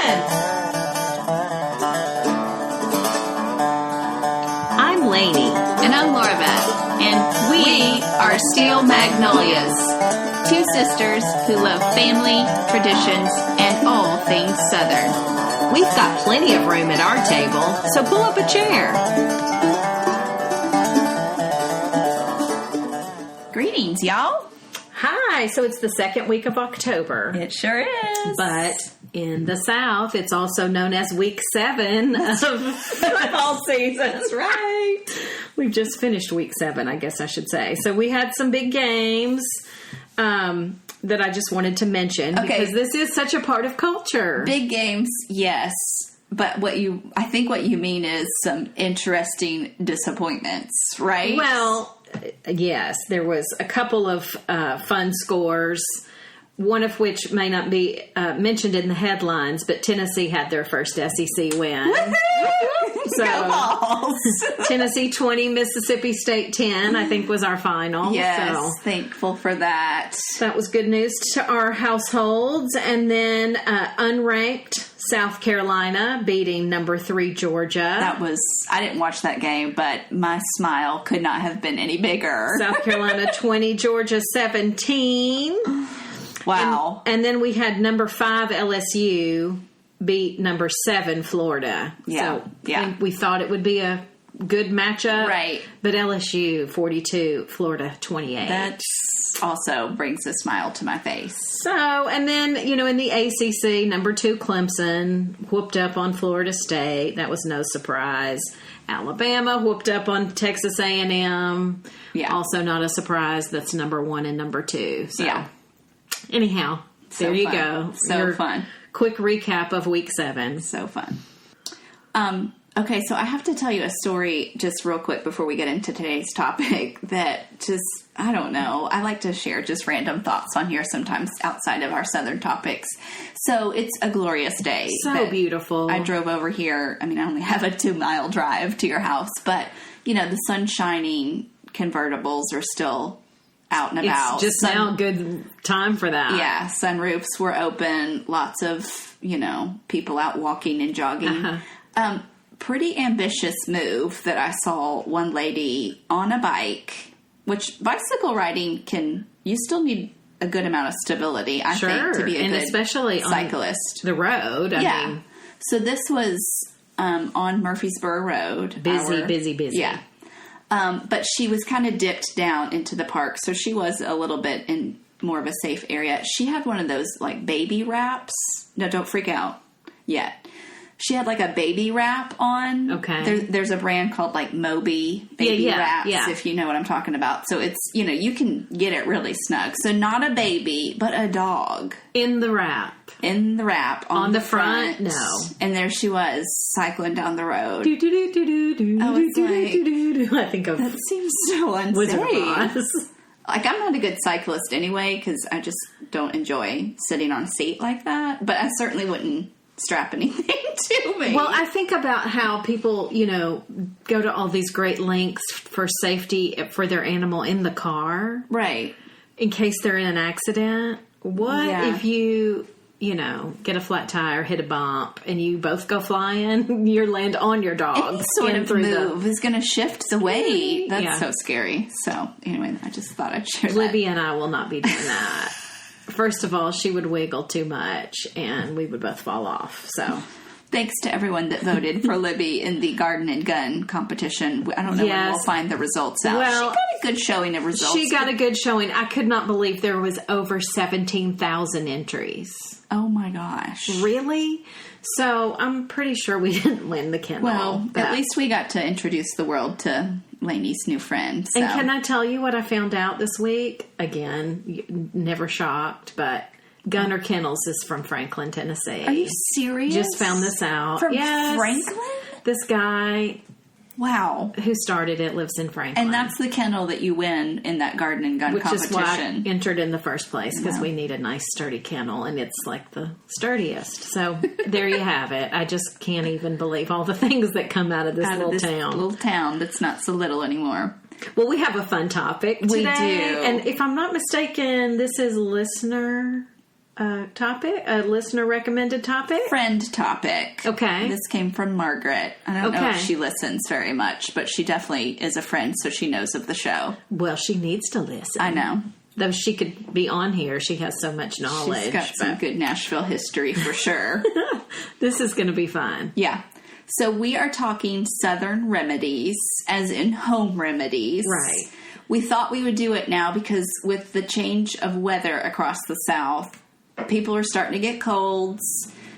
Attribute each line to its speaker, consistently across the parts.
Speaker 1: in. I'm Lainey.
Speaker 2: And I'm Laura Beth. And we are Steel Magnolias, two sisters who love family, traditions, and all things Southern.
Speaker 1: We've got plenty of room at our table, so pull up a chair.
Speaker 2: Greetings, y'all.
Speaker 1: Hi, so it's the second week of October.
Speaker 2: It sure is.
Speaker 1: But in the South, it's also known as week 7 of football season.
Speaker 2: That's right.
Speaker 1: We've just finished week 7, I guess I should say. So we had some big games that I just wanted to mention because this is such a part of culture.
Speaker 2: Big games, yes. But I think what you mean is some interesting disappointments, right?
Speaker 1: Well, yes, there was a couple of fun scores, one of which may not be mentioned in the headlines, but Tennessee had their first SEC win. So Tennessee 20, Mississippi State 10, I think was our final.
Speaker 2: Yes,
Speaker 1: so
Speaker 2: thankful for that.
Speaker 1: That was good news to our households. And then unranked South Carolina beating number 3 Georgia.
Speaker 2: I didn't watch that game, but my smile could not have been any bigger.
Speaker 1: South Carolina 20, Georgia 17.
Speaker 2: Wow.
Speaker 1: And then we had number 5 LSU beat number 7 Florida.
Speaker 2: Yeah.
Speaker 1: So we thought it would be a good matchup.
Speaker 2: Right.
Speaker 1: But LSU 42, Florida 28.
Speaker 2: That also brings a smile to my face.
Speaker 1: So, and then, in the ACC, number 2 Clemson whooped up on Florida State. That was no surprise. Alabama whooped up on Texas A&M.
Speaker 2: Yeah.
Speaker 1: Also not a surprise. That's number 1 and number 2. So,
Speaker 2: yeah.
Speaker 1: Anyhow, there you go.
Speaker 2: So fun.
Speaker 1: Quick recap of week 7.
Speaker 2: So fun. Okay, so I have to tell you a story just real quick before we get into today's topic that just, I don't know. I like to share just random thoughts on here sometimes outside of our Southern topics. So it's a glorious day.
Speaker 1: So beautiful.
Speaker 2: I drove over here. I mean, I only have a 2-mile drive to your house, but, the sun shining, convertibles are still out and about.
Speaker 1: It's just now a good time for that.
Speaker 2: Yeah, sunroofs were open. Lots of, people out walking and jogging.
Speaker 1: Uh-huh.
Speaker 2: Pretty ambitious move that I saw one lady on a bike, which bicycle riding you still need a good amount of stability, I think, to be a good
Speaker 1: especially
Speaker 2: cyclist.
Speaker 1: On the road. I mean,
Speaker 2: so this was on Murfreesboro Road.
Speaker 1: Busy.
Speaker 2: Yeah. But she was kind of dipped down into the park, so she was a little bit in more of a safe area. She had one of those, like, baby wraps. No, don't freak out yet. She had, like, a baby wrap on.
Speaker 1: Okay.
Speaker 2: There's a brand called, like, Moby baby wraps, if you know what I'm talking about. So it's, you can get it really snug. So not a baby, but a dog.
Speaker 1: In the wrap.
Speaker 2: On the front.
Speaker 1: No.
Speaker 2: And there she was, cycling down the road.
Speaker 1: I was
Speaker 2: like,
Speaker 1: I think of
Speaker 2: that seems so unsafe.
Speaker 1: Wizard of Oz.
Speaker 2: Like, I'm not a good cyclist anyway, because I just don't enjoy sitting on a seat like that. But I certainly wouldn't strap anything to me.
Speaker 1: Well, I think about how people, go to all these great lengths for safety for their animal in the car.
Speaker 2: Right.
Speaker 1: In case they're in an accident. What if you, get a flat tire, hit a bump, and you both go flying, you land on your dog.
Speaker 2: Any sort of move is going to shift the weight. That's so scary. So, anyway, I just thought I'd share that.
Speaker 1: Libby and I will not be doing that. First of all, she would wiggle too much, and we would both fall off. So,
Speaker 2: thanks to everyone that voted for Libby in the Garden and Gun competition. I don't know when we'll find the results out.
Speaker 1: Well,
Speaker 2: she got a good showing of results.
Speaker 1: She got a good showing. I could not believe there was over 17,000 entries.
Speaker 2: Oh, my gosh.
Speaker 1: Really? So, I'm pretty sure we didn't win the kennel.
Speaker 2: Well, at least we got to introduce the world to Lainey's new friend. So.
Speaker 1: And can I tell you what I found out this week? Again, never shocked, but Gunner Kennels is from Franklin, Tennessee.
Speaker 2: Are you serious?
Speaker 1: Just found this out.
Speaker 2: From Franklin?
Speaker 1: This guy...
Speaker 2: Wow.
Speaker 1: Who started it lives in Franklin.
Speaker 2: And that's the kennel that you win in that Garden and Gun competition.
Speaker 1: Which is why I entered in the first place, because we need a nice sturdy kennel, and it's like the sturdiest. So there you have it. I just can't even believe all the things that come out of this little town.
Speaker 2: Little town that's not so little anymore.
Speaker 1: Well, we have a fun topic today.
Speaker 2: We do.
Speaker 1: And if I'm not mistaken, this is listener topic, a listener recommended topic?
Speaker 2: Friend topic.
Speaker 1: Okay.
Speaker 2: This came from Margaret. I don't know if she listens very much, but she definitely is a friend, so she knows of the show.
Speaker 1: Well, she needs to listen.
Speaker 2: I know.
Speaker 1: Though she could be on here. She has so much knowledge.
Speaker 2: She's got some good Nashville history for sure.
Speaker 1: This is going to be fun.
Speaker 2: Yeah. So we are talking Southern remedies, as in home remedies.
Speaker 1: Right.
Speaker 2: We thought we would do it now because with the change of weather across the South, people are starting to get colds.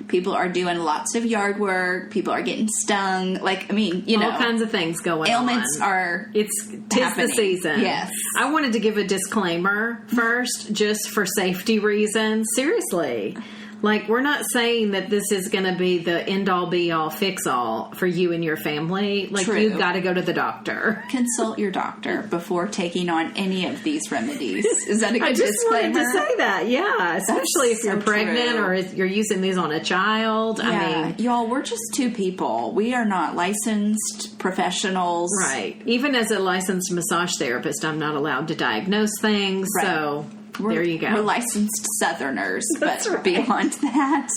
Speaker 2: People are doing lots of yard work. People are getting stung. Like, I mean, you know.
Speaker 1: All kinds of things going on.
Speaker 2: Ailments are
Speaker 1: tis the season.
Speaker 2: Yes.
Speaker 1: I wanted to give a disclaimer first, just for safety reasons. Seriously. Like, we're not saying that this is going to be the end-all, be-all, fix-all for you and your family. Like,
Speaker 2: True.
Speaker 1: you've got to go to the doctor.
Speaker 2: Consult your doctor before taking on any of these remedies. Is that a good
Speaker 1: I just
Speaker 2: disclaimer?
Speaker 1: wanted to say that, yeah. Especially if you're
Speaker 2: so
Speaker 1: pregnant
Speaker 2: true.
Speaker 1: or if you're using these on a child.
Speaker 2: Yeah,
Speaker 1: I mean,
Speaker 2: y'all, we're just two people. We are not licensed professionals.
Speaker 1: right. Even as a licensed massage therapist, I'm not allowed to diagnose things,
Speaker 2: Right.
Speaker 1: so there you go.
Speaker 2: We're licensed Southerners,
Speaker 1: That's
Speaker 2: but
Speaker 1: right.
Speaker 2: beyond that,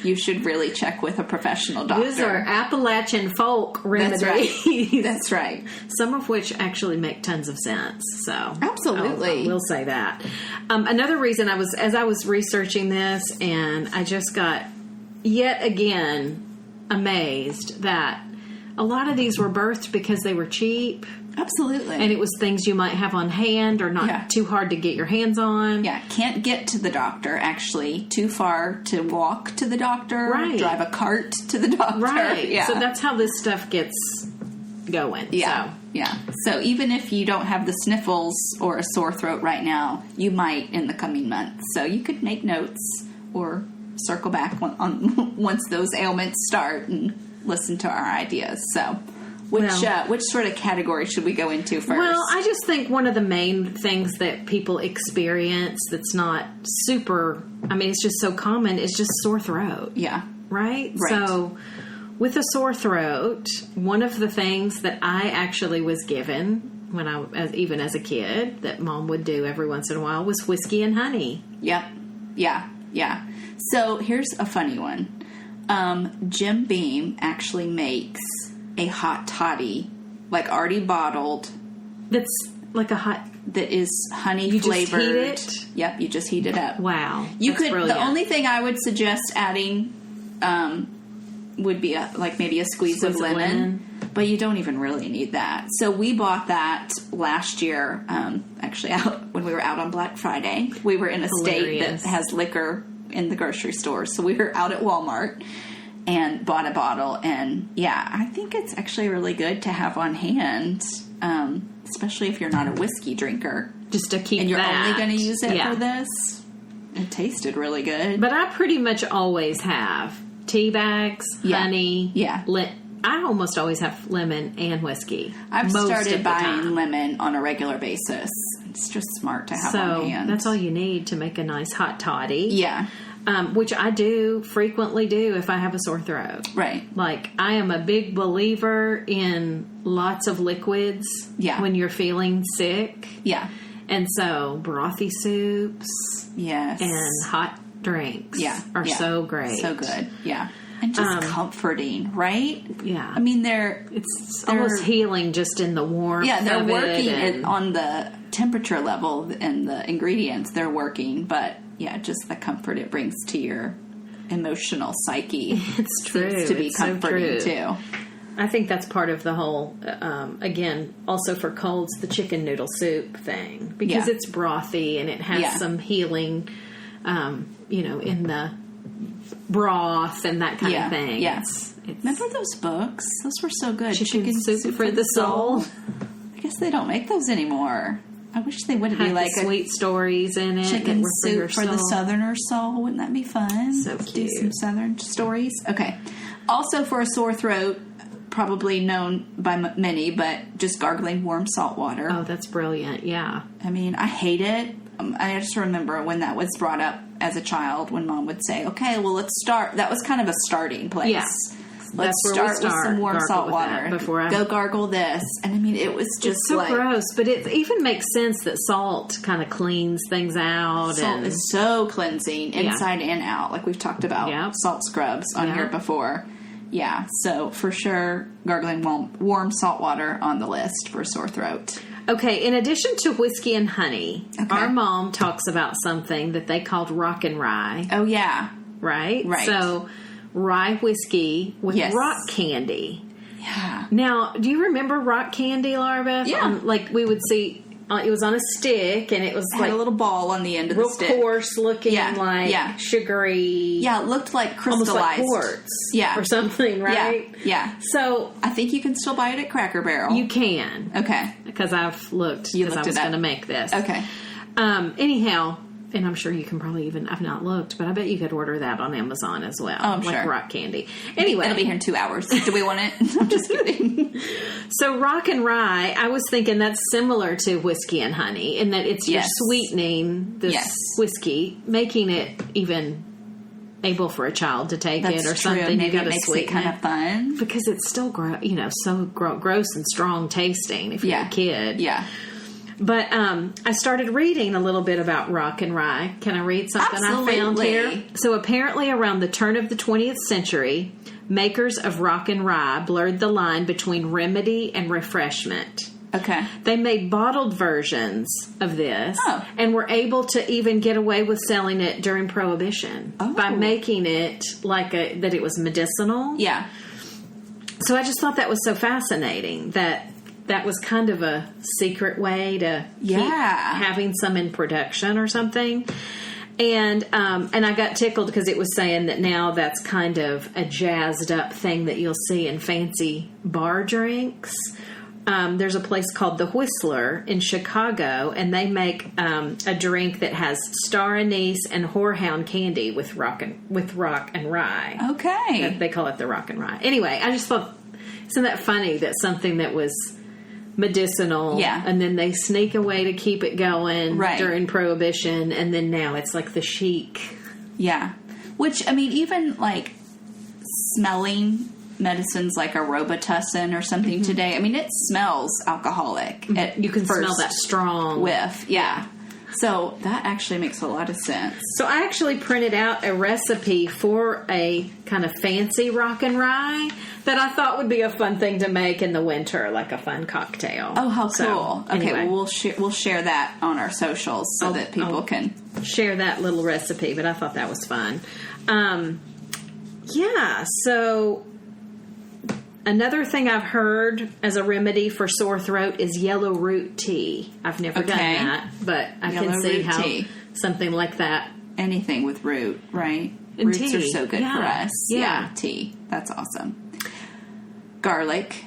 Speaker 2: you should really check with a professional doctor.
Speaker 1: These are Appalachian folk
Speaker 2: That's
Speaker 1: remedies.
Speaker 2: right. That's right.
Speaker 1: Some of which actually make tons of sense. So
Speaker 2: Absolutely.
Speaker 1: I will say that. Another reason as I was researching this, and I just got yet again amazed that a lot of these were birthed because they were cheap.
Speaker 2: Absolutely.
Speaker 1: And it was things you might have on hand or not too hard to get your hands on.
Speaker 2: Yeah, can't get to the doctor, actually. Too far to walk to the doctor.
Speaker 1: Right.
Speaker 2: Drive a cart to the doctor.
Speaker 1: Right.
Speaker 2: Yeah.
Speaker 1: So that's how this stuff gets going.
Speaker 2: Yeah.
Speaker 1: So.
Speaker 2: Yeah. So even if you don't have the sniffles or a sore throat right now, you might in the coming months. So you could make notes or circle back on once those ailments start and listen to our ideas. So which sort of category should we go into first?
Speaker 1: Well, I just think one of the main things that people experience that's not super, I mean, it's just so common, is just sore throat.
Speaker 2: Yeah.
Speaker 1: Right?
Speaker 2: Right.
Speaker 1: So with a sore throat, one of the things that I actually was given when even as a kid, that Mom would do every once in a while, was whiskey and honey.
Speaker 2: Yep. Yeah. Yeah. So here's a funny one. Jim Beam actually makes a hot toddy, like already bottled.
Speaker 1: That's like a hot...
Speaker 2: That is honey flavored.
Speaker 1: You just heat it?
Speaker 2: Yep, you just heat it up.
Speaker 1: Wow.
Speaker 2: You
Speaker 1: That's
Speaker 2: could.
Speaker 1: brilliant.
Speaker 2: The only thing I would suggest adding would be maybe a squeeze of lemon, but you don't even really need that. So we bought that last year. Actually, out when we were out on Black Friday, we were in a state that has liquor in the grocery store, so we were out at Walmart and bought a bottle. And yeah, I think it's actually really good to have on hand, especially if you're not a whiskey drinker.
Speaker 1: Just to keep
Speaker 2: and you're
Speaker 1: that.
Speaker 2: only going to use it
Speaker 1: Yeah.
Speaker 2: for this. It tasted really good.
Speaker 1: But I pretty much always have tea bags, honey.
Speaker 2: Yeah.
Speaker 1: I almost always have lemon and whiskey.
Speaker 2: I've
Speaker 1: most
Speaker 2: started
Speaker 1: of the
Speaker 2: buying
Speaker 1: time.
Speaker 2: lemon on a regular basis. It's just smart to have
Speaker 1: So
Speaker 2: on hand.
Speaker 1: that's all you need to make a nice hot toddy.
Speaker 2: Yeah.
Speaker 1: Which I do frequently do if I have a sore throat.
Speaker 2: Right.
Speaker 1: Like, I am a big believer in lots of liquids when you're feeling sick.
Speaker 2: Yeah.
Speaker 1: And so brothy soups
Speaker 2: Yes.
Speaker 1: and hot drinks are so great.
Speaker 2: So good. Yeah. And just comforting, right?
Speaker 1: Yeah.
Speaker 2: I mean, they're
Speaker 1: almost healing just in the warmth.
Speaker 2: Yeah, they're
Speaker 1: of it
Speaker 2: working on the temperature level and the ingredients. They're working, but yeah, just the comfort it brings to your emotional psyche.
Speaker 1: It's true.
Speaker 2: Seems to be
Speaker 1: It's so
Speaker 2: comforting
Speaker 1: true.
Speaker 2: too.
Speaker 1: I think that's part of the whole, again, also for colds, the chicken noodle soup thing. Because it's brothy and it has some healing, in the broth and that kind of thing.
Speaker 2: Yes. Remember those books? Those were so good.
Speaker 1: Chicken soup for the soul.
Speaker 2: I guess they don't make those anymore. I wish they would be
Speaker 1: Had
Speaker 2: like
Speaker 1: sweet stories in it.
Speaker 2: chicken
Speaker 1: that were
Speaker 2: soup for the
Speaker 1: soul.
Speaker 2: Southerner soul. Wouldn't that be fun?
Speaker 1: So
Speaker 2: Let's
Speaker 1: cute.
Speaker 2: do some Southern stories. Okay. Also for a sore throat, probably known by many, but just gargling warm salt water.
Speaker 1: Oh, that's brilliant. Yeah.
Speaker 2: I mean, I hate it. I just remember when that was brought up as a child, when Mom would say, okay, well, let's start. That was kind of a starting place.
Speaker 1: Yeah.
Speaker 2: Let's start with some warm salt water. Go gargle this. And I mean, it was just
Speaker 1: it's so gross, but it even makes sense that salt kind of cleans things out.
Speaker 2: Salt is so cleansing inside and out. Like we've talked about salt scrubs on here before. Yeah, so for sure, gargling warm salt water on the list for sore throat.
Speaker 1: Okay, in addition to whiskey and honey, our mom talks about something that they called rock and rye.
Speaker 2: Oh, yeah.
Speaker 1: Right? So, rye whiskey with rock candy.
Speaker 2: Yeah.
Speaker 1: Now, do you remember rock candy, Larva?
Speaker 2: Yeah.
Speaker 1: Like, we would see... it was on a stick, and it was
Speaker 2: had a little ball on the end of the stick.
Speaker 1: Real coarse looking, sugary.
Speaker 2: Yeah, it looked like crystallized.
Speaker 1: Almost like quartz. Or something, right?
Speaker 2: Yeah.
Speaker 1: So,
Speaker 2: I think you can still buy it at Cracker Barrel.
Speaker 1: You can.
Speaker 2: Okay.
Speaker 1: Because I've looked, because I was going to make this.
Speaker 2: Okay.
Speaker 1: Anyhow, and I'm sure you can probably I've not looked, but I bet you could order that on Amazon as well.
Speaker 2: Oh, I'm
Speaker 1: like
Speaker 2: sure.
Speaker 1: rock candy. Anyway.
Speaker 2: It'll be here in 2 hours. Do we want it? I'm just kidding.
Speaker 1: So rock and rye, I was thinking that's similar to whiskey and honey in that it's you're sweetening this whiskey, making it even able for a child to take it or something.
Speaker 2: Maybe
Speaker 1: you got to sweeten
Speaker 2: it kind of fun.
Speaker 1: because it's still so gross and strong tasting if you're a kid.
Speaker 2: Yeah.
Speaker 1: But I started reading a little bit about rock and rye. Can I read something I found here? So apparently around the turn of the 20th century, makers of rock and rye blurred the line between remedy and refreshment.
Speaker 2: Okay.
Speaker 1: They made bottled versions of this and were able to even get away with selling it during Prohibition by making it that it was medicinal.
Speaker 2: Yeah.
Speaker 1: So I just thought that was so fascinating that was kind of a secret way to keep having some in production or something. And I got tickled because it was saying that now that's kind of a jazzed up thing that you'll see in fancy bar drinks. There's a place called the Whistler in Chicago, and they make a drink that has star anise and horehound candy with rock and rye.
Speaker 2: Okay.
Speaker 1: They call it the rock and rye. Anyway, I just thought, isn't that funny that something that was medicinal, and then they sneak away to keep it going during Prohibition, and then now it's like the chic.
Speaker 2: Yeah. Which, I mean, even like smelling medicines like a Robitussin or something today, I mean, it smells alcoholic.
Speaker 1: You can smell that strong
Speaker 2: whiff. Yeah. So that actually makes a lot of sense.
Speaker 1: So I actually printed out a recipe for a kind of fancy rock and rye that I thought would be a fun thing to make in the winter, like a fun cocktail.
Speaker 2: Oh, how cool. Okay, well, we'll share that on our socials so that people can
Speaker 1: share that little recipe, but I thought that was fun. So another thing I've heard as a remedy for sore throat is yellow root tea. I've never done that, but I can see how something like that.
Speaker 2: Anything with root, right?
Speaker 1: And
Speaker 2: Roots
Speaker 1: tea.
Speaker 2: are so good for us.
Speaker 1: Yeah,
Speaker 2: tea. That's awesome. Garlic,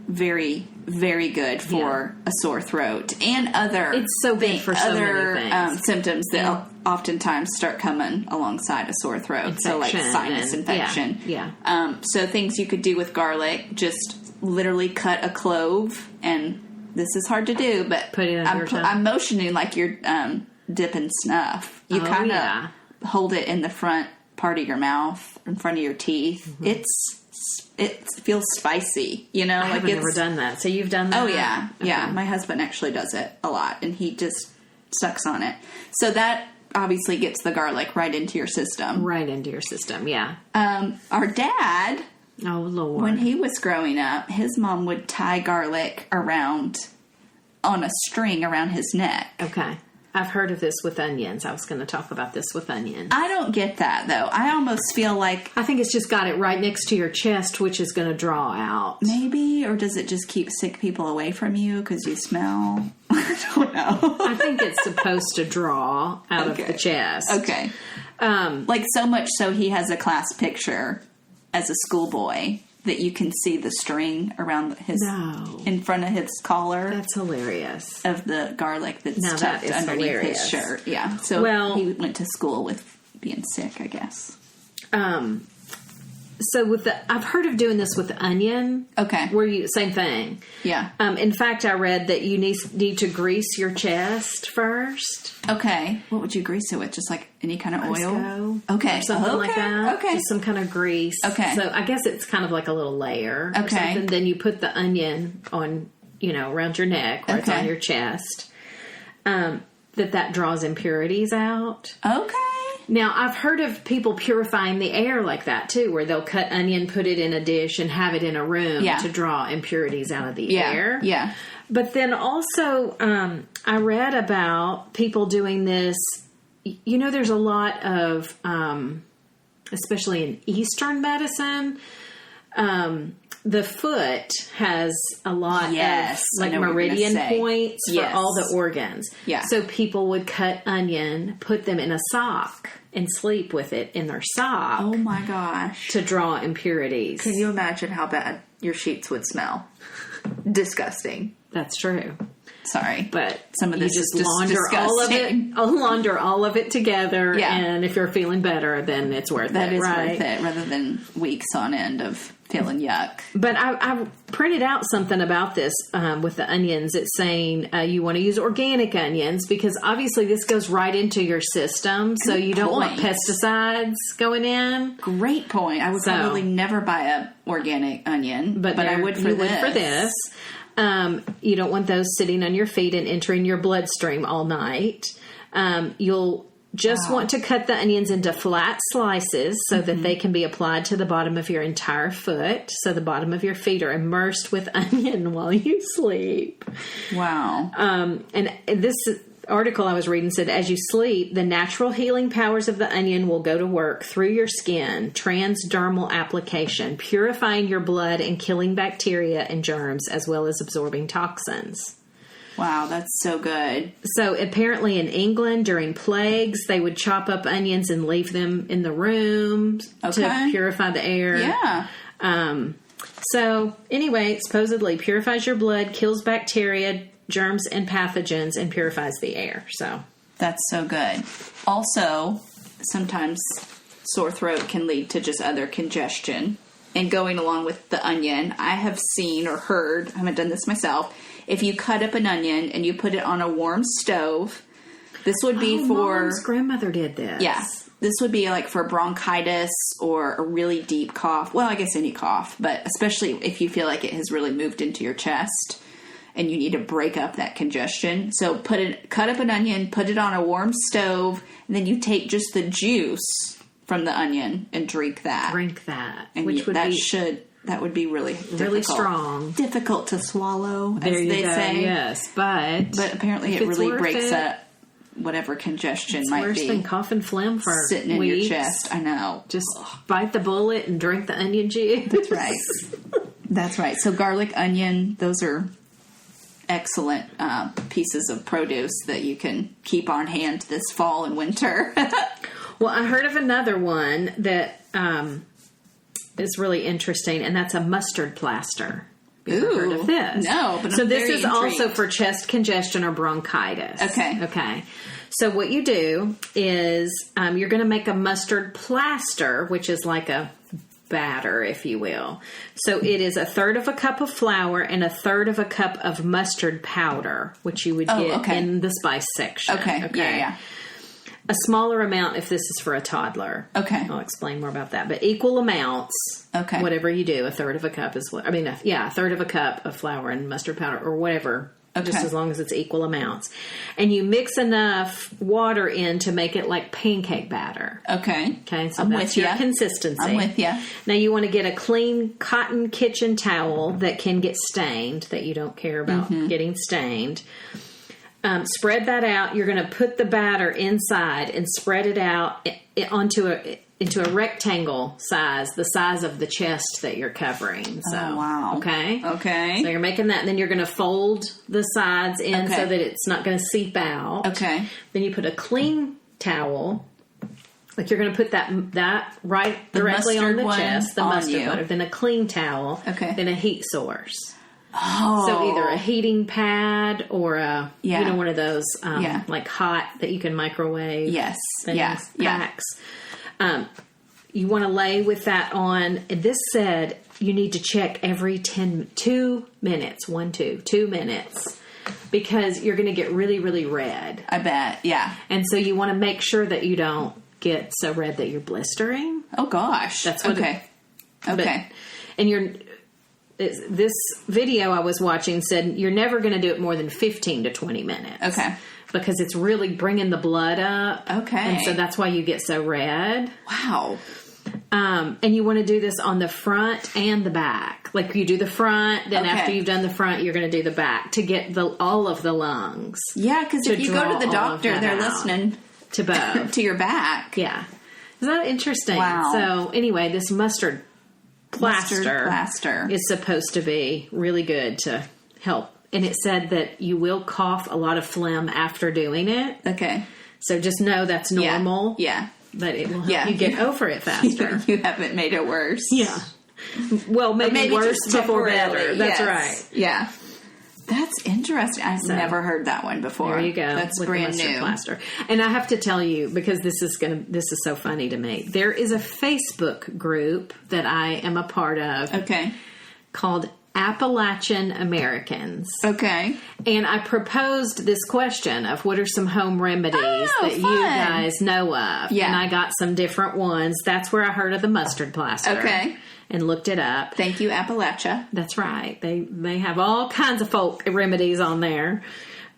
Speaker 2: very, very good for a sore throat and other.
Speaker 1: It's so good for so many things.
Speaker 2: Symptoms that oftentimes start coming alongside a sore throat.
Speaker 1: Infection,
Speaker 2: so like sinus infection. So things you could do with garlic, just literally cut a clove, and this is hard to do, but
Speaker 1: put it on your tongue.
Speaker 2: I'm motioning like you're dipping snuff. You kind of hold it in the front part of your mouth, in front of your teeth. Mm-hmm. It feels spicy, I
Speaker 1: haven't never done that. So you've done that?
Speaker 2: Oh, yeah. Okay. Yeah, my husband actually does it a lot, and he just sucks on it. So that obviously gets the garlic right into your system.
Speaker 1: Right into your system, yeah.
Speaker 2: Our dad,
Speaker 1: oh, Lord,
Speaker 2: when he was growing up, his mom would tie garlic on a string around his neck.
Speaker 1: Okay. I've heard of this with onions. I was going to talk about this with onions.
Speaker 2: I don't get that, though. I almost feel like...
Speaker 1: I think it's just got it right next to your chest, which is going to draw out.
Speaker 2: Maybe, or does it just keep sick people away from you because you smell? I don't know.
Speaker 1: I think it's supposed to draw out of the chest.
Speaker 2: Okay. Like so much so he has a class picture as a schoolboy that you can see the string around in front of his collar.
Speaker 1: That's hilarious.
Speaker 2: Of the garlic that's tucked underneath his shirt. Yeah. So he went to school with being sick, I guess.
Speaker 1: So I've heard of doing this with onion.
Speaker 2: Okay.
Speaker 1: Where same thing.
Speaker 2: Yeah.
Speaker 1: In fact, I read that you need to grease your chest first.
Speaker 2: Okay. What would you grease it with? Just like any kind of oil?
Speaker 1: Crisco,
Speaker 2: okay.
Speaker 1: Or something like that.
Speaker 2: Okay.
Speaker 1: Just some kind of grease.
Speaker 2: Okay.
Speaker 1: So I guess it's kind of like a little layer.
Speaker 2: Okay.
Speaker 1: Or something. Then you put the onion on, around your neck where it's on your chest. That draws impurities out.
Speaker 2: Okay.
Speaker 1: Now, I've heard of people purifying the air like that, too, where they'll cut onion, put it in a dish, and have it in a room to draw impurities out of the air.
Speaker 2: Yeah.
Speaker 1: But then also, I read about people doing this. There's a lot of, especially in Eastern medicine, the foot has a lot of meridian points for all the organs.
Speaker 2: Yeah.
Speaker 1: So people would cut onion, put them in a sock, and sleep with it in their sock.
Speaker 2: Oh my gosh.
Speaker 1: To draw impurities.
Speaker 2: Can you imagine how bad your sheets would smell? Disgusting.
Speaker 1: That's true.
Speaker 2: Sorry,
Speaker 1: but
Speaker 2: some of this
Speaker 1: just
Speaker 2: is
Speaker 1: launder
Speaker 2: disgusting.
Speaker 1: launder all of it together, and if you're feeling better, then it's worth it.
Speaker 2: That is
Speaker 1: right?
Speaker 2: worth it, rather than weeks on end of feeling yuck.
Speaker 1: But I printed out something about this with the onions. It's saying you want to use organic onions because obviously this goes right into your system, so you don't want pesticides going in.
Speaker 2: Great point. I would probably never buy a organic onion, but I would for this.
Speaker 1: You don't want those sitting on your feet and entering your bloodstream all night. You'll just want to cut the onions into flat slices so that they can be applied to the bottom of your entire foot. So the bottom of your feet are immersed with onion while you sleep.
Speaker 2: Wow.
Speaker 1: And this article I was reading said, as you sleep, the natural healing powers of the onion will go to work through your skin, transdermal application, purifying your blood and killing bacteria and germs, as well as absorbing toxins.
Speaker 2: Wow, that's so good.
Speaker 1: So apparently in England, during plagues, they would chop up onions and leave them in the room to purify the air.
Speaker 2: Yeah.
Speaker 1: So anyway, it supposedly purifies your blood, kills bacteria, germs and pathogens, and purifies the air. So
Speaker 2: that's so good. Also, sometimes sore throat can lead to just other congestion. And going along with the onion, I have seen or heard, I haven't done this myself, if you cut up an onion and you put it on a warm stove, this would be for...
Speaker 1: Mom's grandmother did this.
Speaker 2: Yeah. This would be like for bronchitis or a really deep cough. Well, I guess any cough, but especially if you feel like it has really moved into your chest and you need to break up that congestion. So cut up an onion, put it on a warm stove, and then you take just the juice from the onion and drink that.
Speaker 1: And
Speaker 2: that would be really
Speaker 1: really strong.
Speaker 2: Difficult to swallow,
Speaker 1: there
Speaker 2: as they say.
Speaker 1: Yes, but
Speaker 2: apparently it really breaks up whatever congestion might be.
Speaker 1: It's worse than cough and phlegm for
Speaker 2: sitting
Speaker 1: weeks.
Speaker 2: In your chest. I know.
Speaker 1: Just bite the bullet and drink the onion juice.
Speaker 2: That's right. That's right. So garlic, onion, those are excellent pieces of produce that you can keep on hand this fall and winter.
Speaker 1: Well, I heard of another one that is really interesting, and that's a mustard plaster. Have you ever heard of this?
Speaker 2: No, but
Speaker 1: so this is also for chest congestion or bronchitis. Okay. So what you do is you're going to make a mustard plaster, which is like a batter, if you will. So it is 1/3 cup of flour and 1/3 cup of mustard powder, which you would get in the spice section.
Speaker 2: Okay. Yeah.
Speaker 1: A smaller amount if this is for a toddler.
Speaker 2: Okay.
Speaker 1: I'll explain more about that. But equal amounts.
Speaker 2: Okay.
Speaker 1: Whatever you do, 1/3 cup is what, 1/3 cup of flour and mustard powder or whatever.
Speaker 2: Okay.
Speaker 1: Just as long as it's equal amounts. And you mix enough water in to make it like pancake batter.
Speaker 2: Okay.
Speaker 1: So that's your consistency.
Speaker 2: I'm with you.
Speaker 1: Now you want to get a clean cotton kitchen towel that can get stained, that you don't care about getting stained. Spread that out. You're going to put the batter inside and spread it out into a rectangle size, the size of the chest that you're covering. So,
Speaker 2: wow.
Speaker 1: Okay.
Speaker 2: So
Speaker 1: you're making that, and then you're going to fold the sides in so that it's not going to seep out.
Speaker 2: Okay.
Speaker 1: Then you put a clean towel. Like you're going to put that right directly on the chest, the mustard butter. Then a clean towel.
Speaker 2: Okay.
Speaker 1: Then a heat source.
Speaker 2: Oh.
Speaker 1: So either a heating pad or one of those like hot that you can microwave.
Speaker 2: Yes.
Speaker 1: Things, packs. you want to lay with that on. And this said you need to check every 2 minutes, 2 minutes, because you're going to get really, really red.
Speaker 2: I bet, yeah.
Speaker 1: And so you want to make sure that you don't get so red that you're blistering.
Speaker 2: Oh, gosh.
Speaker 1: That's what
Speaker 2: okay.
Speaker 1: And this video I was watching said you're never going to do it more than 15 to 20 minutes.
Speaker 2: Okay.
Speaker 1: Because it's really bringing the blood up.
Speaker 2: Okay.
Speaker 1: And so that's why you get so red.
Speaker 2: Wow.
Speaker 1: And you want to do this on the front and the back. Like you do the front, then after you've done the front, you're going to do the back to get all of the lungs.
Speaker 2: Yeah, because if you go to the doctor, they're listening
Speaker 1: to both.
Speaker 2: to your back.
Speaker 1: Yeah. Is that interesting?
Speaker 2: Wow.
Speaker 1: So anyway, this mustard plaster is supposed to be really good to help. And it said that you will cough a lot of phlegm after doing it.
Speaker 2: Okay.
Speaker 1: So just know that's normal.
Speaker 2: Yeah.
Speaker 1: But it will help you get over it faster.
Speaker 2: You haven't made it worse.
Speaker 1: Yeah. Well, maybe worse before better. That's right.
Speaker 2: Yeah. That's interesting. I've never heard that one before.
Speaker 1: There you go.
Speaker 2: That's brand new.
Speaker 1: Plaster. And I have to tell you, because this is so funny to me. There is a Facebook group that I am a part of.
Speaker 2: Okay.
Speaker 1: Called Appalachian Americans.
Speaker 2: Okay.
Speaker 1: And I proposed this question of what are some home remedies that you guys know of.
Speaker 2: Yeah.
Speaker 1: And I got some different ones. That's where I heard of the mustard plaster.
Speaker 2: Okay.
Speaker 1: And looked it up.
Speaker 2: Thank you, Appalachia.
Speaker 1: That's right. They have all kinds of folk remedies on there.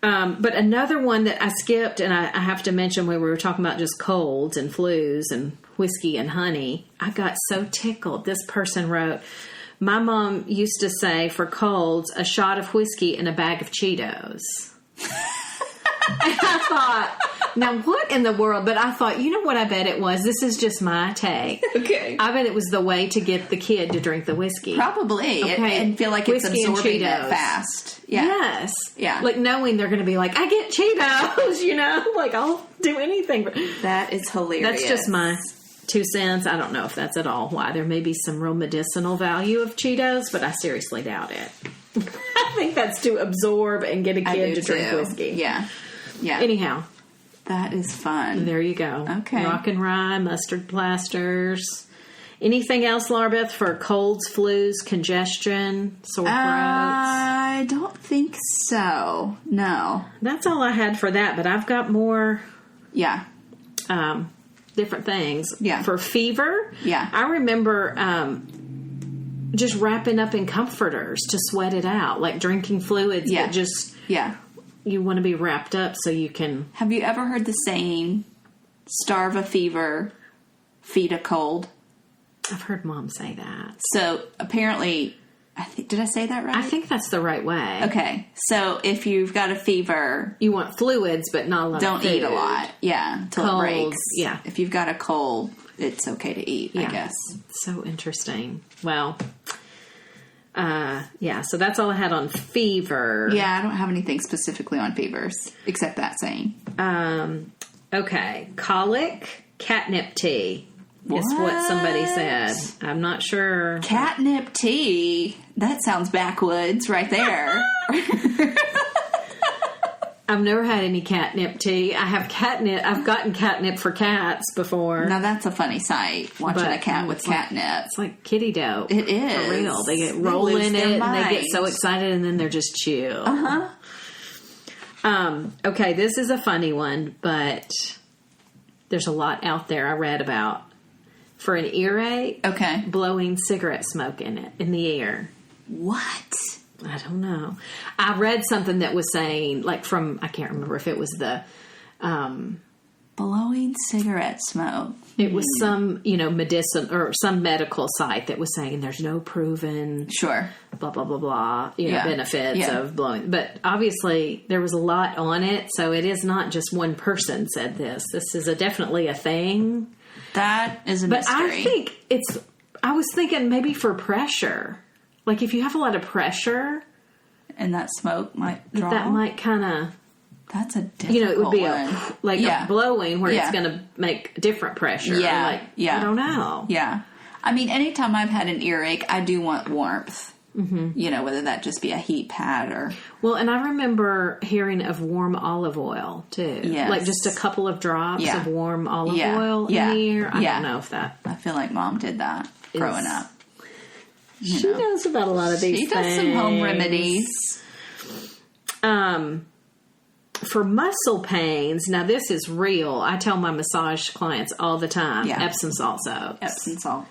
Speaker 1: But another one that I skipped, and I have to mention when we were talking about just colds and flus and whiskey and honey, I got so tickled. This person wrote, my mom used to say for colds, a shot of whiskey and a bag of Cheetos. And I thought, now what in the world? But I thought, you know what I bet it was? This is just my take.
Speaker 2: Okay.
Speaker 1: I bet it was the way to get the kid to drink the whiskey.
Speaker 2: Probably.
Speaker 1: Okay.
Speaker 2: And feel like
Speaker 1: whiskey
Speaker 2: it's absorbing it fast. Yeah.
Speaker 1: Yes.
Speaker 2: Yeah.
Speaker 1: Like knowing they're going to be like, I get Cheetos, like I'll do anything.
Speaker 2: That is hilarious.
Speaker 1: That's just my 2 cents. I don't know if that's at all why. There may be some real medicinal value of Cheetos, but I seriously doubt it. I think that's to absorb and get a kid to drink whiskey.
Speaker 2: Yeah. Yeah.
Speaker 1: Anyhow.
Speaker 2: That is fun.
Speaker 1: There you go.
Speaker 2: Okay.
Speaker 1: Rock and rye, mustard plasters. Anything else, Larbeth, for colds, flus, congestion, sore throats?
Speaker 2: I don't think so. No.
Speaker 1: That's all I had for that, but I've got more.
Speaker 2: Yeah.
Speaker 1: Different things.
Speaker 2: Yeah.
Speaker 1: For fever.
Speaker 2: Yeah.
Speaker 1: I remember just wrapping up in comforters to sweat it out, like drinking fluids.
Speaker 2: Yeah.
Speaker 1: But just
Speaker 2: you
Speaker 1: want to be wrapped up so you can.
Speaker 2: Have you ever heard the saying, starve a fever, feed a cold?
Speaker 1: I've heard Mom say that.
Speaker 2: So apparently, did I say that right?
Speaker 1: I think that's the right way.
Speaker 2: Okay. So if you've got a fever,
Speaker 1: you want fluids, but not a lot
Speaker 2: don't
Speaker 1: of food.
Speaker 2: eat a lot. Yeah. Until
Speaker 1: Colds,
Speaker 2: it breaks.
Speaker 1: Yeah.
Speaker 2: If you've got a cold, it's okay to eat, I guess.
Speaker 1: So interesting. Well, so that's all I had on fever.
Speaker 2: Yeah, I don't have anything specifically on fevers, except that saying.
Speaker 1: Okay. Colic, catnip tea. Is what somebody said. I'm not sure.
Speaker 2: Catnip tea? That sounds backwoods right there.
Speaker 1: I've never had any catnip tea. I have catnip. I've gotten catnip for cats before.
Speaker 2: Now that's a funny sight, watching a cat with catnip.
Speaker 1: It's like kitty dope.
Speaker 2: It is.
Speaker 1: For real. They get roll in it and they get so excited and then they're just chill. Okay, this is a funny one, but there's a lot out there I read about. For an earache, blowing cigarette smoke in the air.
Speaker 2: What?
Speaker 1: I don't know. I read something that was saying, like I can't remember if it was the...
Speaker 2: blowing cigarette smoke.
Speaker 1: It was some, medicine or some medical site that was saying there's no proven...
Speaker 2: Sure.
Speaker 1: Blah, blah, blah, blah, benefits of blowing. But obviously there was a lot on it, so it is not just one person said this. This is definitely a thing.
Speaker 2: That is a mystery.
Speaker 1: But I think I was thinking maybe for pressure. Like if you have a lot of pressure.
Speaker 2: And that smoke might draw.
Speaker 1: That might kind of.
Speaker 2: That's a difficult
Speaker 1: it would be
Speaker 2: one.
Speaker 1: a blowing where it's going to make different pressure.
Speaker 2: Yeah.
Speaker 1: I don't know.
Speaker 2: Yeah. I mean, anytime I've had an earache, I do want warmth. You know, whether that just be a heat pad or...
Speaker 1: Well, and I remember hearing of warm olive oil, too.
Speaker 2: Yes.
Speaker 1: Like just a couple of drops of warm olive oil in the ear. I don't know if that...
Speaker 2: I feel like Mom did that growing up.
Speaker 1: She knows about a lot of these things.
Speaker 2: She does some home remedies.
Speaker 1: For muscle pains, now this is real. I tell my massage clients all the time, Epsom salt soaps.
Speaker 2: Epsom salt,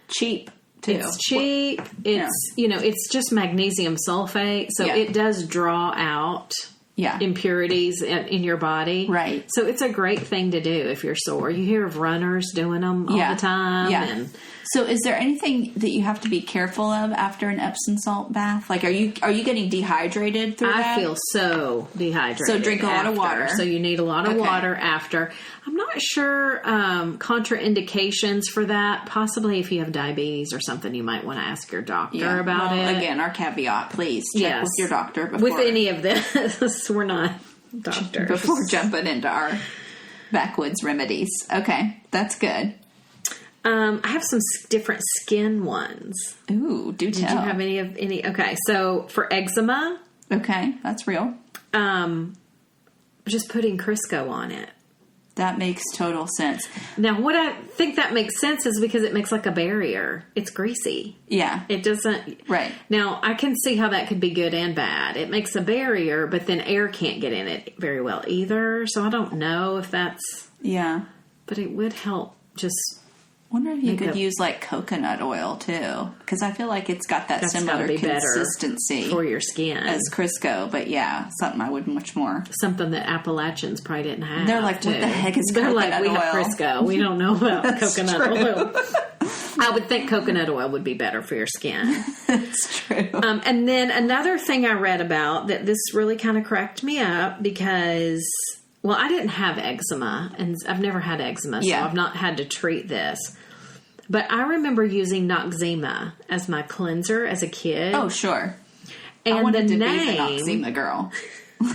Speaker 2: cheap too.
Speaker 1: It's cheap. It's it's just magnesium sulfate, so it does draw out impurities in your body.
Speaker 2: Right.
Speaker 1: So it's a great thing to do if you're sore. You hear of runners doing them all the time.
Speaker 2: Yeah.
Speaker 1: And
Speaker 2: so is there anything that you have to be careful of after an Epsom salt bath? Like, are you getting dehydrated through that?
Speaker 1: I feel so dehydrated.
Speaker 2: So drink a lot of water.
Speaker 1: So you need a lot of water after. I'm not sure contraindications for that. Possibly if you have diabetes or something, you might want to ask your doctor about it.
Speaker 2: Again, our caveat, please check with your doctor before.
Speaker 1: With any of this, we're not doctors.
Speaker 2: Before jumping into our backwoods remedies. Okay, that's good.
Speaker 1: I have some different skin ones.
Speaker 2: Ooh, do tell.
Speaker 1: Did you have any? Okay, so for eczema.
Speaker 2: Okay, that's real.
Speaker 1: Just putting Crisco on it.
Speaker 2: That makes total sense.
Speaker 1: Now, what I think that makes sense is because it makes like a barrier. It's greasy.
Speaker 2: Yeah.
Speaker 1: It doesn't...
Speaker 2: Right.
Speaker 1: Now, I can see how that could be good and bad. It makes a barrier, but then air can't get in it very well either. So I don't know if that's...
Speaker 2: Yeah.
Speaker 1: But it would help just...
Speaker 2: I wonder if you could use like coconut oil too, because I feel like it's got that similar consistency
Speaker 1: for your skin
Speaker 2: as Crisco. But something I would much more.
Speaker 1: Something that Appalachians probably didn't have.
Speaker 2: They're like, what the heck is coconut oil? They're like, we have
Speaker 1: Crisco. We don't know about coconut oil. I would think coconut oil would be better for your skin.
Speaker 2: That's true.
Speaker 1: And then another thing I read about that this really kind of cracked me up because. Well, I didn't have eczema, and I've never had eczema, so I've not had to treat this. But I remember using Noxzema as my cleanser as a kid.
Speaker 2: Oh, sure.
Speaker 1: And
Speaker 2: I wanted to be the Noxzema girl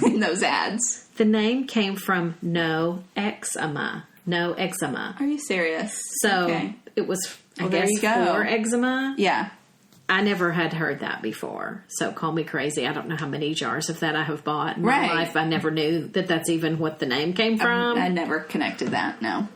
Speaker 2: in those ads.
Speaker 1: The name came from no eczema.
Speaker 2: Are you serious?
Speaker 1: So it was, I guess, for eczema.
Speaker 2: Yeah.
Speaker 1: I never had heard that before, so call me crazy. I don't know how many jars of that I have bought in my life. I never knew that that's even what the name came from.
Speaker 2: I never connected that, no.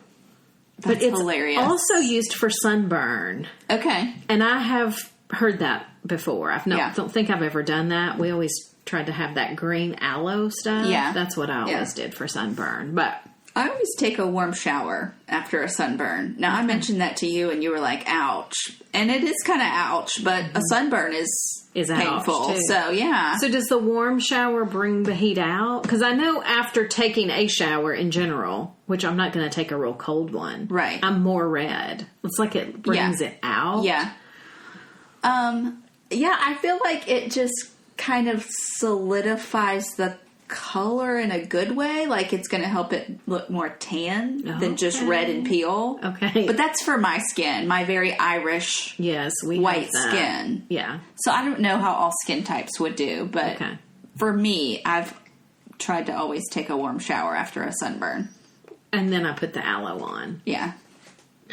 Speaker 2: That's hilarious.
Speaker 1: Also used for sunburn.
Speaker 2: Okay.
Speaker 1: And I have heard that before. I don't think I've ever done that. We always tried to have that green aloe stuff.
Speaker 2: Yeah.
Speaker 1: That's what I always did for sunburn. But
Speaker 2: I always take a warm shower after a sunburn. Now, I mentioned that to you, and you were like, ouch. And it is kind of ouch, but a sunburn is painful. So, yeah.
Speaker 1: So, does the warm shower bring the heat out? Because I know after taking a shower in general, which I'm not going to take a real cold one.
Speaker 2: Right.
Speaker 1: I'm more red. It's like it brings it out.
Speaker 2: Yeah. I feel like it just kind of solidifies the color in a good way, like it's going to help it look more tan than just red and peel.
Speaker 1: Okay.
Speaker 2: But that's for my skin, my very Irish white skin.
Speaker 1: Yeah.
Speaker 2: So I don't know how all skin types would do, but for me, I've tried to always take a warm shower after a sunburn.
Speaker 1: And then I put the aloe on.
Speaker 2: Yeah.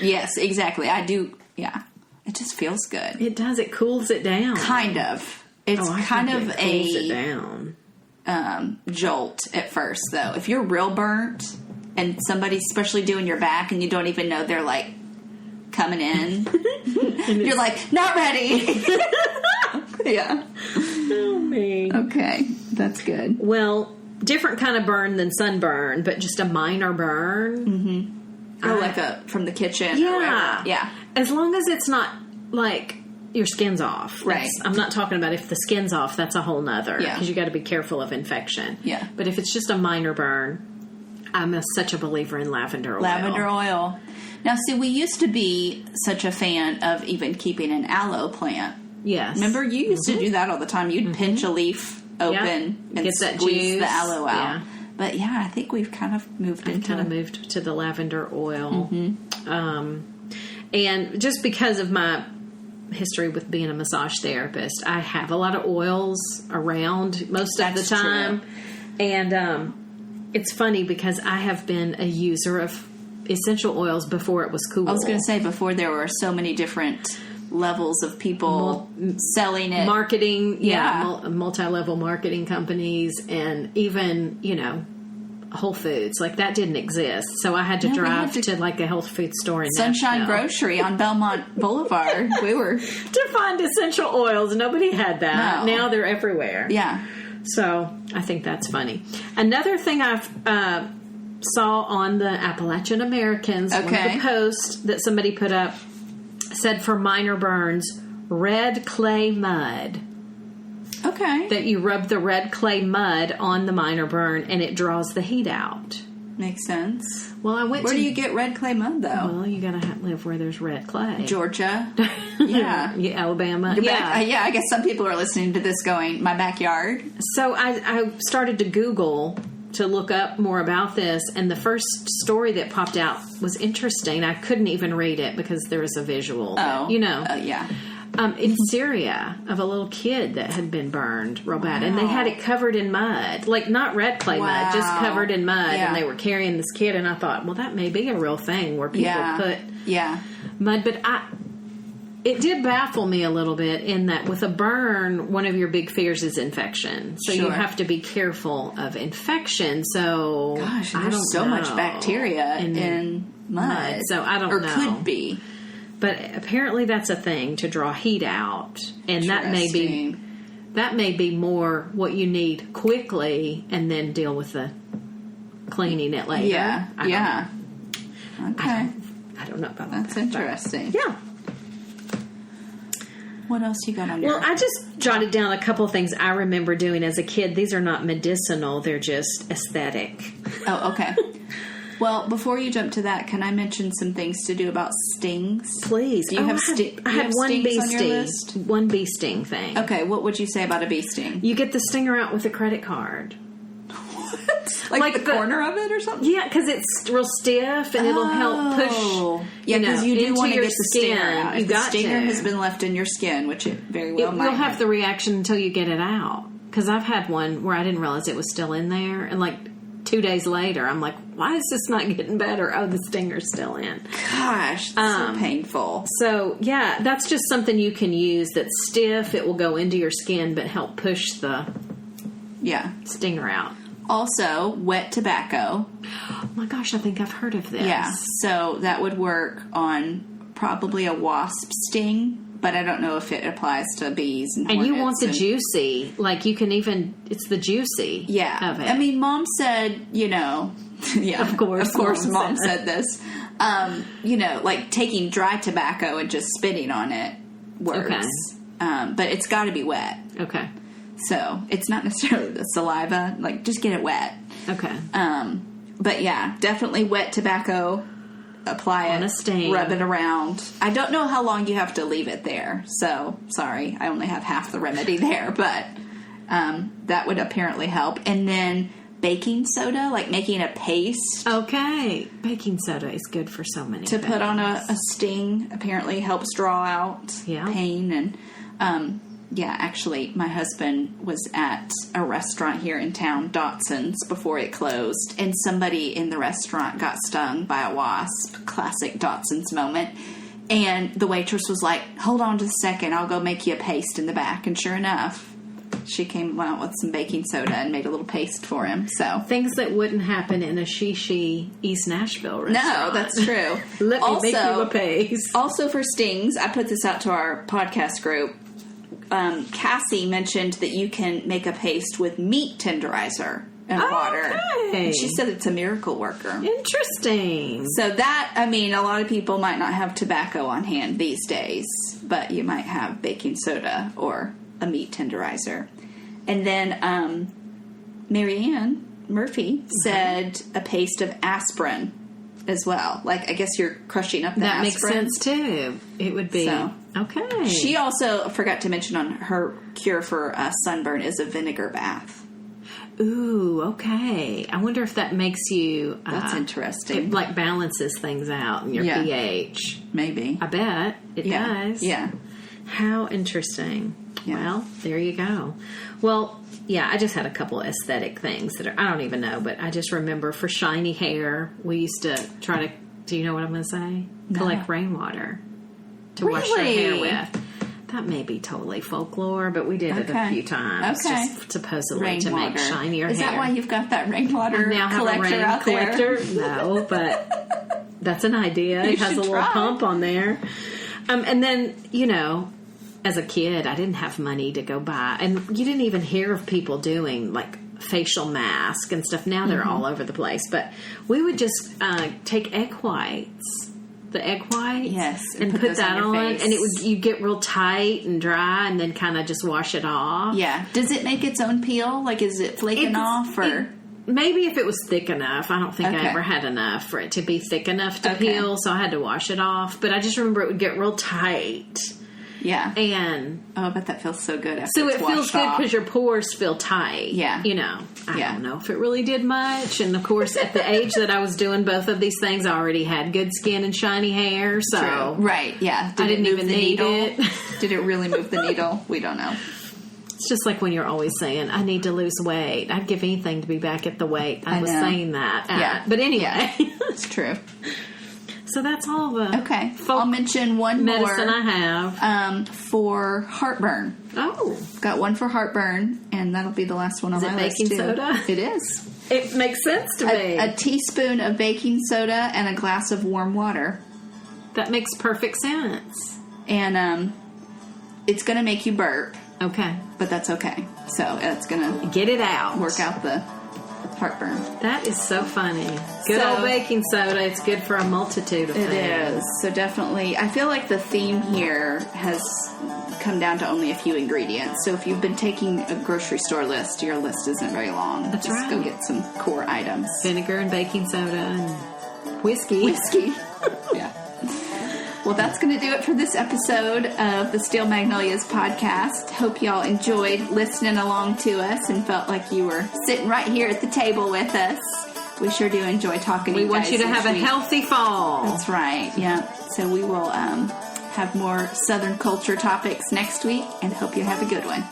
Speaker 2: Yes, exactly. I do. Yeah. It just feels good.
Speaker 1: It does. It cools it down.
Speaker 2: Kind of. It's kind of
Speaker 1: it cools it down.
Speaker 2: Jolt at first, though. If you're real burnt and somebody's especially doing your back and you don't even know they're like coming in, you're like, not ready. Yeah.
Speaker 1: Oh, me.
Speaker 2: Okay. That's good.
Speaker 1: Well, different kind of burn than sunburn, but just a minor burn.
Speaker 2: Mm-hmm. Or like from the kitchen.
Speaker 1: Yeah.
Speaker 2: Or whatever. Yeah.
Speaker 1: As long as it's not like your skin's off.
Speaker 2: Right.
Speaker 1: I'm not talking about if the skin's off, that's a whole nother.
Speaker 2: Yeah.
Speaker 1: Because you got to be careful of infection.
Speaker 2: Yeah.
Speaker 1: But if it's just a minor burn, I'm such a believer in lavender oil.
Speaker 2: Lavender oil. Now, see, we used to be such a fan of even keeping an aloe plant.
Speaker 1: Yes.
Speaker 2: Remember, you used to do that all the time. You'd pinch a leaf open and squeeze the aloe out.
Speaker 1: Yeah.
Speaker 2: But yeah, I think we've kind of moved
Speaker 1: to the lavender oil.
Speaker 2: Mm-hmm.
Speaker 1: And just because of my history with being a massage therapist, I have a lot of oils around most of the time.
Speaker 2: True.
Speaker 1: And it's funny because I have been a user of essential oils before it was cool.
Speaker 2: I was going to say, before there were so many different levels of people selling it.
Speaker 1: Marketing, multi-level marketing companies, and even, Whole Foods. Like, that didn't exist. So I had to drive to like a health food store in
Speaker 2: Sunshine
Speaker 1: Nashville.
Speaker 2: Grocery on Belmont Boulevard. We were
Speaker 1: to find essential oils. Nobody had that.
Speaker 2: No.
Speaker 1: Now they're everywhere.
Speaker 2: Yeah.
Speaker 1: So I think that's funny. Another thing I've saw on the Appalachian Americans, one of the posts that somebody put up said for minor burns, red clay mud.
Speaker 2: Okay.
Speaker 1: That you rub the red clay mud on the minor burn and it draws the heat out.
Speaker 2: Makes sense.
Speaker 1: Well,
Speaker 2: Where do you get red clay mud, though?
Speaker 1: Well, you gotta live where there's red clay.
Speaker 2: Georgia. Yeah.
Speaker 1: Alabama.
Speaker 2: I guess some people are listening to this going, my backyard.
Speaker 1: So I started to Google to look up more about this, and the first story that popped out was interesting. I couldn't even read it because there was a visual.
Speaker 2: Oh.
Speaker 1: Yeah. In Syria, of a little kid that had been burned real bad. And they had it covered in mud. Like, not red clay mud, just covered in mud. Yeah. And they were carrying this kid. And I thought, well, that may be a real thing where people put mud. But it did baffle me a little bit in that with a burn, one of your big fears is infection. So you have to be careful of infection. So,
Speaker 2: gosh, there's so much bacteria in mud.
Speaker 1: So I don't know.
Speaker 2: Or could be.
Speaker 1: But apparently that's a thing to draw heat out, and that may be more what you need quickly, and then deal with the cleaning it later.
Speaker 2: Yeah, Okay,
Speaker 1: I don't know about
Speaker 2: that. That's interesting.
Speaker 1: Yeah.
Speaker 2: What else you got on your?
Speaker 1: Well, I just jotted down a couple of things I remember doing as a kid. These are not medicinal; they're just aesthetic.
Speaker 2: Oh, okay. Well, before you jump to that, can I mention some things to do about stings?
Speaker 1: Please.
Speaker 2: Do you have
Speaker 1: I have one bee
Speaker 2: on your
Speaker 1: sting.
Speaker 2: list?
Speaker 1: One bee sting thing.
Speaker 2: Okay, what would you say about a bee sting?
Speaker 1: You get the stinger out with a credit card.
Speaker 2: What? Like the corner of it or something?
Speaker 1: Yeah, because it's real stiff and it'll help push.
Speaker 2: Yeah, because you do want to get the stinger
Speaker 1: skin.
Speaker 2: out. If the stinger has been left in your skin, which it very well might.
Speaker 1: You'll have the reaction until you get it out. Because I've had one where I didn't realize it was still in there, and like 2 days later, I'm like, why is this not getting better? Oh, the stinger's still in.
Speaker 2: Gosh, that's so painful.
Speaker 1: So, yeah, that's just something you can use that's stiff. It will go into your skin, but help push the stinger out.
Speaker 2: Also, wet tobacco.
Speaker 1: Oh, my gosh, I think I've heard of this.
Speaker 2: Yeah, so that would work on probably a wasp sting, but I don't know if it applies to bees and
Speaker 1: you want the juicy. Like, you can even, it's the juicy of it.
Speaker 2: I mean, Mom said, of course Mom said this. Like taking dry tobacco and just spitting on it works. Okay. But it's got to be wet.
Speaker 1: Okay.
Speaker 2: So it's not necessarily the saliva. Like, just get it wet.
Speaker 1: Okay.
Speaker 2: But yeah, definitely wet tobacco. Apply
Speaker 1: on a stain.
Speaker 2: Rub it around. I don't know how long you have to leave it there. So, sorry, I only have half the remedy there. But that would apparently help. And then baking soda, like making a paste.
Speaker 1: Okay. Baking soda is good for so many
Speaker 2: to
Speaker 1: things.
Speaker 2: Put on a sting apparently helps draw out pain. And actually, my husband was at a restaurant here in town, Dotson's, before it closed, and somebody in the restaurant got stung by a wasp. Classic Dotson's moment. And the waitress was like, hold on just a second, I'll go make you a paste in the back. And sure enough, she came out with some baking soda and made a little paste for him. So
Speaker 1: things that wouldn't happen in a She East Nashville restaurant.
Speaker 2: No, that's true.
Speaker 1: Let me make you a paste.
Speaker 2: Also for stings, I put this out to our podcast group. Cassie mentioned that you can make a paste with meat tenderizer and water. And she said it's a miracle worker.
Speaker 1: Interesting.
Speaker 2: So that, I mean, a lot of people might not have tobacco on hand these days, but you might have baking soda or a meat tenderizer. And then Marianne Murphy said a paste of aspirin as well. Like, I guess you're crushing up the aspirin.
Speaker 1: That makes sense, too. It would be.
Speaker 2: So,
Speaker 1: okay.
Speaker 2: She also forgot to mention on her cure for sunburn is a vinegar bath.
Speaker 1: Ooh, okay. I wonder if that makes you...
Speaker 2: That's interesting.
Speaker 1: It, like, balances things out in your pH.
Speaker 2: Maybe.
Speaker 1: I bet it does.
Speaker 2: Yeah.
Speaker 1: How interesting. Yeah. Well, there you go. Well, yeah, I just had a couple of aesthetic things that are... I don't even know, but I just remember for shiny hair, we used to try to... Do you know what I'm going to say?
Speaker 2: No.
Speaker 1: Collect rainwater. to wash your hair with. That may be totally folklore, but we did it a few times. Just supposedly to make shinier hair.
Speaker 2: Is that why you've got that rainwater collector out there?
Speaker 1: No, but that's an idea. It has a little pump on there. And then, as a kid, I didn't have money to go buy. And you didn't even hear of people doing, like, facial mask and stuff. Now they're all over the place. But we would just take egg whites. The egg whites,
Speaker 2: yes,
Speaker 1: and put that on, and you get real tight and dry, and then kind of just wash it off.
Speaker 2: Yeah. Does it make its own peel? Like, is it flaking off, or
Speaker 1: maybe if it was thick enough? I don't think I ever had enough for it to be thick enough to peel, so I had to wash it off. But I just remember it would get real tight.
Speaker 2: Yeah.
Speaker 1: And
Speaker 2: I bet that feels so good after
Speaker 1: so
Speaker 2: it's
Speaker 1: it feels good because your pores feel tight.
Speaker 2: Yeah.
Speaker 1: I don't know if it really did much. And of course, at the age that I was doing both of these things, I already had good skin and shiny hair. So
Speaker 2: True. Right, yeah.
Speaker 1: I didn't even need it.
Speaker 2: Did it really move the needle? We don't know.
Speaker 1: It's just like when you're always saying, I need to lose weight. I'd give anything to be back at the weight I was saying that at. Yeah. But anyway.
Speaker 2: It's true.
Speaker 1: So that's all the
Speaker 2: I'll mention one
Speaker 1: medicine
Speaker 2: more
Speaker 1: I have
Speaker 2: for heartburn.
Speaker 1: Oh,
Speaker 2: got one for heartburn, and that'll be the last one on my list.
Speaker 1: Is it baking soda?
Speaker 2: It is.
Speaker 1: It makes sense to me.
Speaker 2: A teaspoon of baking soda and a glass of warm water.
Speaker 1: That makes perfect sense.
Speaker 2: And it's going to make you burp.
Speaker 1: Okay,
Speaker 2: but that's okay. So it's going to
Speaker 1: get it out.
Speaker 2: Work out the heartburn.
Speaker 1: That is so funny. Good old baking soda. It's good for a multitude of things.
Speaker 2: It is. So definitely, I feel like the theme here has come down to only a few ingredients. So if you've been taking a grocery store list, your list isn't very long.
Speaker 1: That's
Speaker 2: Just
Speaker 1: right.
Speaker 2: go get some core items.
Speaker 1: Vinegar and baking soda and whiskey.
Speaker 2: Yeah. Well, that's going to do it for this episode of the Steel Magnolias podcast. Hope y'all enjoyed listening along to us and felt like you were sitting right here at the table with us. We sure do enjoy talking to you guys.
Speaker 1: We want you to have a healthy fall.
Speaker 2: That's right, yeah. So we will have more Southern culture topics next week, and hope you have a good one.